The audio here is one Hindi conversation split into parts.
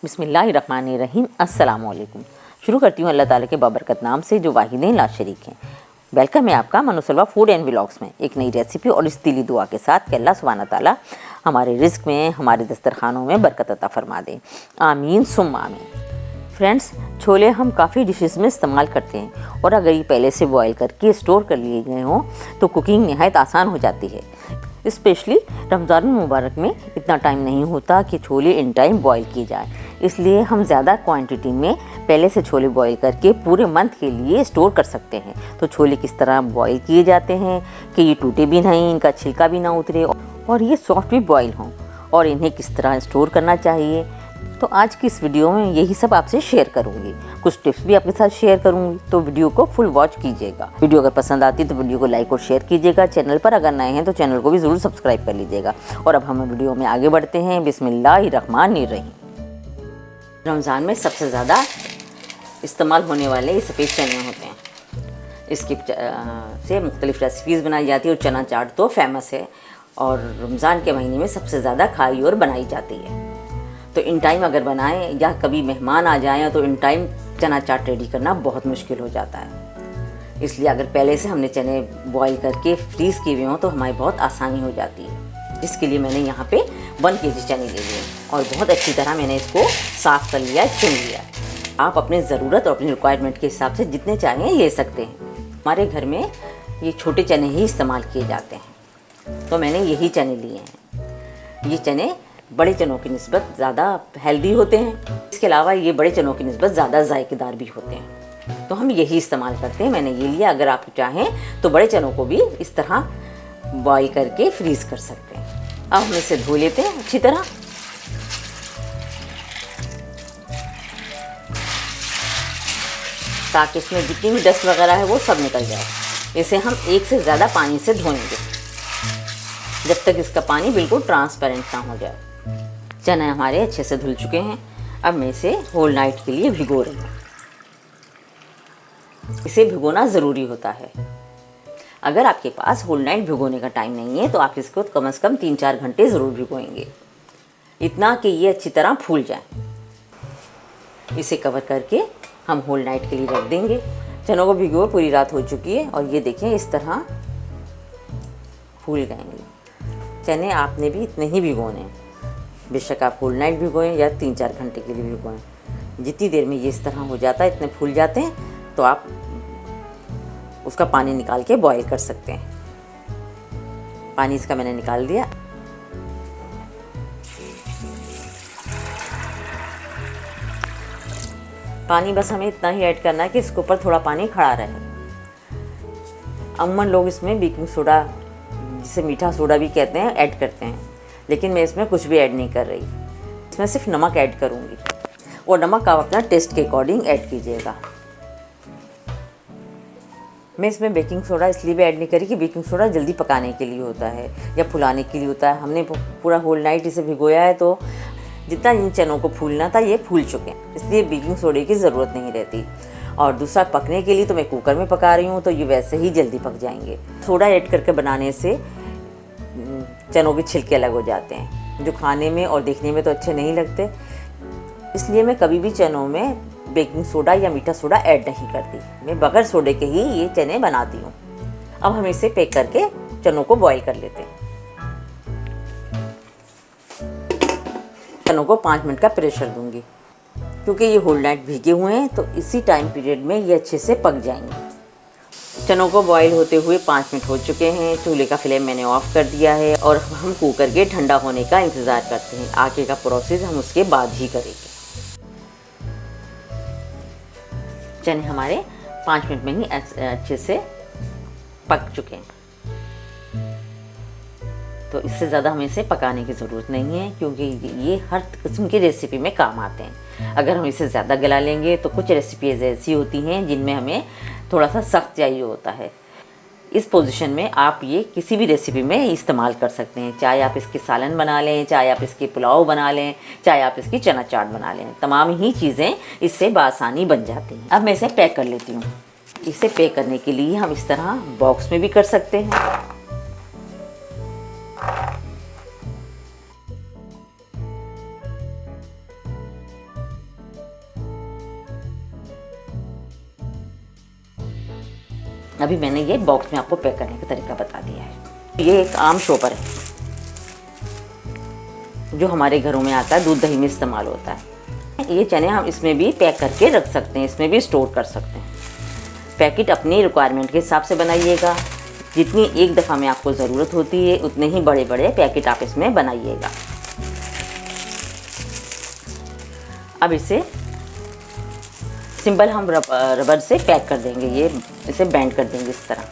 बिस्मिल्लाहिर्रहमानिर्रहीम। अस्सलाम वालेकुम। शुरू करती हूँ अल्लाह ताला के बाबरकत नाम से जो वाहिद ला शरीक हैं। वेलकम है आपका मनुसलवा फूड एंड व्लॉग्स में एक नई रेसिपी और इस दिली दुआ के साथ कि अल्लाह सुब्हाना ताला हमारे रिज़्क़ में, हमारे दस्तरखानों में बरकत अता फरमा दे। आमीन सुम्मा आमीन। फ्रेंड्स, छोले हम काफ़ी डिशेस में इस्तेमाल करते हैं और अगर ये पहले से बॉयल करके स्टोर कर लिए गए हों तो कुकिंग नहायत आसान हो जाती है। स्पेशली रमज़ान मुबारक में इतना टाइम नहीं होता कि छोले इन टाइम बॉयल किए जाए, इसलिए हम ज़्यादा क्वांटिटी में पहले से छोले बॉयल करके पूरे मंथ के लिए स्टोर कर सकते हैं। तो छोले किस तरह बॉयल किए जाते हैं कि ये टूटे भी नहीं, इनका छिलका भी ना उतरे और ये सॉफ्ट भी बॉयल हों, और इन्हें किस तरह स्टोर करना चाहिए, तो आज की इस वीडियो में यही सब आपसे शेयर करूंगी। कुछ टिप्स भी आपके साथ शेयर करूंगी, तो वीडियो को फुल वॉच कीजिएगा। वीडियो अगर पसंद आती है तो वीडियो को लाइक और शेयर कीजिएगा। चैनल पर अगर नए हैं तो चैनल को भी ज़रूर सब्सक्राइब कर लीजिएगा। और अब हम वीडियो में आगे बढ़ते हैं। बिस्मिल्लाहिर्रहमानिर्रहीम। रमज़ान में सबसे ज़्यादा इस्तेमाल होने वाले ये सफ़ेद चने होते हैं। इसकी से मुख्तलिफ़ रेसिपीज़ बनाई जाती है और चना चाट तो फेमस है और रमज़ान के महीने में सबसे ज़्यादा खाई और बनाई जाती है। तो इन टाइम अगर बनाएं या कभी मेहमान आ जाएं तो इन टाइम चना चाट रेडी करना बहुत मुश्किल हो जाता है। इसलिए अगर पहले से हमने चने बॉईल करके फ्रीज़ किए हुए हों तो हमारी बहुत आसानी हो जाती है। जिसके लिए मैंने यहाँ पे 1 kg चने ले लिए और बहुत अच्छी तरह मैंने इसको साफ़ कर लिया, चुन लिया। आप अपने ज़रूरत और अपनी रिक्वायरमेंट के हिसाब से जितने चाहें ले सकते हैं। हमारे घर में ये छोटे चने ही इस्तेमाल किए जाते हैं, तो मैंने यही चने लिए हैं। ये चने बड़े चनों की निस्बत ज़्यादा हेल्दी होते हैं। इसके अलावा ये बड़े चनों की निस्बत ज़्यादा जायकेदार भी होते हैं, तो हम यही इस्तेमाल करते हैं। मैंने ये लिया। अगर आप चाहें तो बड़े चनों को भी इस तरह बॉईल करके फ्रीज़ कर सकते हैं। अब हम इसे धो लेते हैं अच्छी तरह। ताकि इसमें जितनी भी डस्ट वगैरह है वो सब निकल जाए। इसे हम 1 से ज़्यादा पानी से धोएंगे जब तक इसका पानी बिल्कुल ट्रांसपेरेंट ना हो जाए। चने हमारे अच्छे से धुल चुके हैं। अब मैं इसे होल नाइट के लिए भिगो रही हूँ। इसे भिगोना ज़रूरी होता है। अगर आपके पास होल नाइट भिगोने का टाइम नहीं है तो आप इसको कम से कम 3-4 घंटे ज़रूर भिगोएंगे, इतना कि ये अच्छी तरह फूल जाए। इसे कवर करके हम होल नाइट के लिए रख देंगे। चनों को भिगो पूरी रात हो चुकी है और ये देखें इस तरह फूल गएंगे। चने आपने भी इतने ही भिगोने हैं, बेशक आप होल नाइट भिगोएं या 3-4 घंटे के लिए भिगोएं। जितनी देर में ये इस तरह हो जाता है, इतने फूल जाते हैं, तो आप उसका पानी निकाल के बॉईल कर सकते हैं। पानी इसका मैंने निकाल दिया। पानी बस हमें इतना ही ऐड करना है कि इसके ऊपर थोड़ा पानी खड़ा रहे। अमूमन लोग इसमें बेकिंग सोडा, जिसे मीठा सोडा भी कहते हैं, ऐड करते हैं, लेकिन मैं इसमें कुछ भी ऐड नहीं कर रही। इसमें सिर्फ नमक ऐड करूँगी और नमक आप अपना टेस्ट के अकॉर्डिंग ऐड कीजिएगा। मैं इसमें बेकिंग सोडा इसलिए भी ऐड नहीं करी कि बेकिंग सोडा जल्दी पकाने के लिए होता है या फुलाने के लिए होता है। हमने पूरा होल नाइट इसे भिगोया है तो जितना इन चनों को फूलना था ये फूल चुके हैं, इसलिए बेकिंग सोडे की ज़रूरत नहीं रहती। और दूसरा, पकने के लिए तो मैं कुकर में पका रही हूँ, तो ये वैसे ही जल्दी पक जाएंगे। सोडा ऐड करके बनाने से चनों के छिलके अलग हो जाते हैं, जो खाने में और देखने में तो अच्छे नहीं लगते। इसलिए मैं कभी भी चनों में बेकिंग सोडा या मीठा सोडा ऐड नहीं करती। मैं बगैर सोडे के ही ये चने बनाती हूँ। अब हम इसे पैक करके चनों को बॉईल कर लेते हैं। चनों को 5 मिनट का प्रेशर दूंगी, क्योंकि ये होल नाइट भीगे हुए हैं, तो इसी टाइम पीरियड में ये अच्छे से पक जाएंगे। चनों को बॉईल होते हुए 5 मिनट हो चुके हैं। चूल्हे का फ्लेम मैंने ऑफ कर दिया है और हम कुकर के ठंडा होने का इंतज़ार करते हैं। आगे का प्रोसेस हम उसके बाद ही करेंगे। चने हमारे 5 मिनट में ही अच्छे से पक चुके हैं, तो इससे ज़्यादा हमें इसे पकाने की ज़रूरत नहीं है, क्योंकि ये हर किस्म की रेसिपी में काम आते हैं। अगर हम इसे ज़्यादा गला लेंगे तो कुछ रेसिपीज़ ऐसी होती हैं जिनमें हमें थोड़ा सा सख्त चाहिए होता है। इस पोजीशन में आप ये किसी भी रेसिपी में इस्तेमाल कर सकते हैं। चाहे आप इसकी सालन बना लें, चाहे आप इसकी पुलाव बना लें, चाहे आप इसकी चना चाट बना लें, तमाम ही चीज़ें इससे बआसानी बन जाती हैं। अब मैं इसे पैक कर लेती हूँ। इसे पैक करने के लिए हम इस तरह बॉक्स में भी कर सकते हैं। अभी मैंने ये बॉक्स में आपको पैक करने का तरीका बता दिया है। ये एक आम शॉपर है जो हमारे घरों में आता है, दूध दही में इस्तेमाल होता है। ये चने हम इसमें भी पैक करके रख सकते हैं, इसमें भी स्टोर कर सकते हैं। पैकेट अपनी रिक्वायरमेंट के हिसाब से बनाइएगा। जितनी एक दफ़ा में आपको ज़रूरत होती है उतने ही बड़े बड़े पैकेट आप इसमें बनाइएगा। अब इसे सिंपल हम रबर से पैक कर देंगे, ये इसे बैंड कर देंगे इस तरह।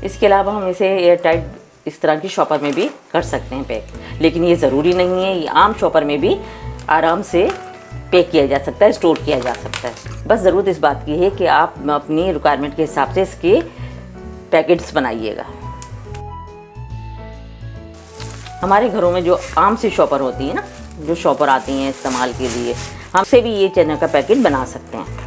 इसके अलावा हम इसे एयर टाइट इस तरह की शॉपर में भी कर सकते हैं पैक, लेकिन ये ज़रूरी नहीं है। ये आम शॉपर में भी आराम से पैक किया जा सकता है, स्टोर किया जा सकता है। बस ज़रूरत इस बात की है कि आप अपनी रिक्वायरमेंट के हिसाब से इसके पैकेट्स बनाइएगा। हमारे घरों में जो आम सी शॉपर होती है ना, जो शॉपर आती हैं इस्तेमाल के लिए, हमसे भी ये चने का पैकेट बना सकते हैं।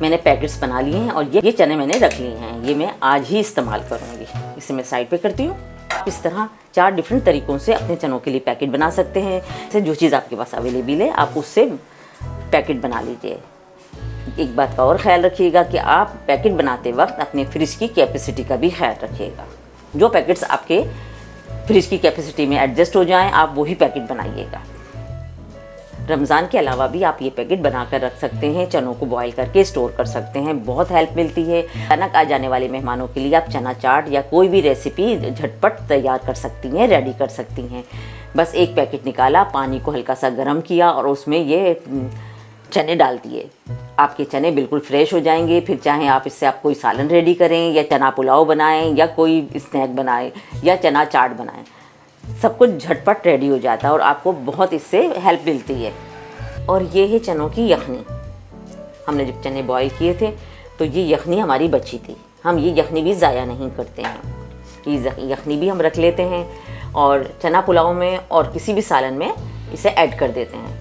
मैंने पैकेट्स बना लिए हैं और ये चने मैंने रख लिए हैं। ये मैं आज ही इस्तेमाल करूँगी। इसे मैं साइड पे करती हूँ। आप इस तरह 4 डिफरेंट तरीक़ों से अपने चनों के लिए पैकेट बना सकते हैं। जैसे जो चीज़ आपके पास अवेलेबल है आप उससे पैकेट बना लीजिए। एक बात का और ख्याल रखिएगा कि आप पैकेट बनाते वक्त अपने फ्रिज की कैपेसिटी का भी ख्याल रखिएगा। जो पैकेट्स आपके फ्रिज की कैपेसिटी में एडजस्ट हो जाएं, आप वही पैकेट बनाइएगा। रमज़ान के अलावा भी आप ये पैकेट बनाकर रख सकते हैं। चनों को बॉईल करके स्टोर कर सकते हैं, बहुत हेल्प मिलती है। अचानक आ जाने वाले मेहमानों के लिए आप चना चाट या कोई भी रेसिपी झटपट तैयार कर सकती हैं, रेडी कर सकती हैं। बस एक पैकेट निकाला, पानी को हल्का सा गर्म किया और उसमें ये चने डाल दिए। आपके चने बिल्कुल फ्रेश हो जाएंगे। फिर चाहे आप इससे आप कोई सालन रेडी करें या चना पुलाव बनाएं या कोई स्नैक बनाएं या चना चाट बनाएं, सब कुछ झटपट रेडी हो जाता है और आपको बहुत इससे हेल्प मिलती है। और ये है चनों की यखनी। हमने जब चने बॉईल किए थे तो ये यखनी हमारी बची थी। हम ये यखनी भी ज़ाया नहीं करते हैं, ये यखनी भी हम रख लेते हैं और चना पुलाव में और किसी भी सालन में इसे ऐड कर देते हैं,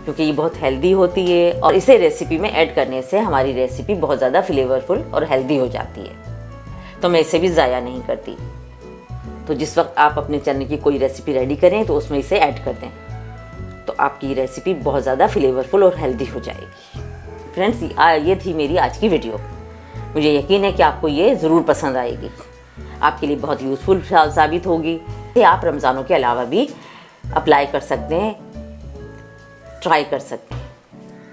क्योंकि ये बहुत हेल्दी होती है और इसे रेसिपी में ऐड करने से हमारी रेसिपी बहुत ज़्यादा फ्लेवरफुल और हेल्दी हो जाती है। तो मैं इसे भी ज़ाया नहीं करती। तो जिस वक्त आप अपने चने की कोई रेसिपी रेडी करें तो उसमें इसे ऐड कर दें, तो आपकी रेसिपी बहुत ज़्यादा फ्लेवरफुल और हेल्दी हो जाएगी। फ्रेंड्स, ये थी मेरी आज की वीडियो। मुझे यकीन है कि आपको ये ज़रूर पसंद आएगी, आपके लिए बहुत यूज़फुल साबित होगी। ये आप रमज़ानों के अलावा भी अप्लाई कर सकते हैं, ट्राई कर सकते हैं।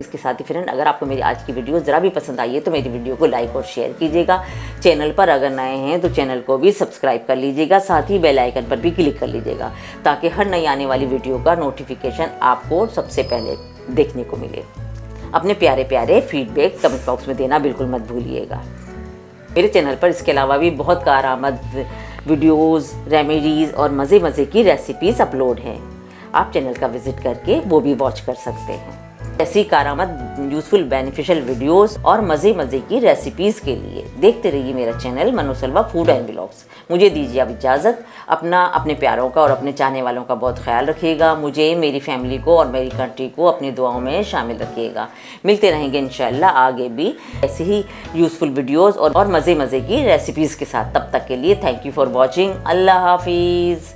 इसके साथ ही फ्रेंड, अगर आपको मेरी आज की वीडियो ज़रा भी पसंद आई है तो मेरी वीडियो को लाइक और शेयर कीजिएगा। चैनल पर अगर नए हैं तो चैनल को भी सब्सक्राइब कर लीजिएगा, साथ ही बेल आइकन पर भी क्लिक कर लीजिएगा ताकि हर नई आने वाली वीडियो का नोटिफिकेशन आपको सबसे पहले देखने को मिले। अपने प्यारे प्यारे फीडबैक कमेंट बॉक्स में देना बिल्कुल मत भूलिएगा। मेरे चैनल पर इसके अलावा भी बहुत कारआमद वीडियोज़, रेमेडीज़ और मज़े मज़े की रेसिपीज़ अपलोड हैं। आप चैनल का विज़िट करके वो भी वॉच कर सकते हैं। ऐसी कारआमद यूज़फुल बेनिफिशियल वीडियोस और मज़े मज़े की रेसिपीज़ के लिए देखते रहिए मेरा चैनल मनोसलवा फूड एंड व्लॉग्स। मुझे दीजिए अब इजाज़त। अपने प्यारों का और अपने चाहने वालों का बहुत ख्याल रखिएगा। मुझे, मेरी फैमिली को और मेरी कंट्री को अपनी दुआओं में शामिल रखिएगा। मिलते रहेंगे इंशाअल्लाह आगे भी ऐसे ही यूज़फुल वीडियोज़ और मज़े मज़े की रेसिपीज़ के साथ। तब तक के लिए थैंक यू फॉर वॉचिंग। अल्लाह हाफिज़।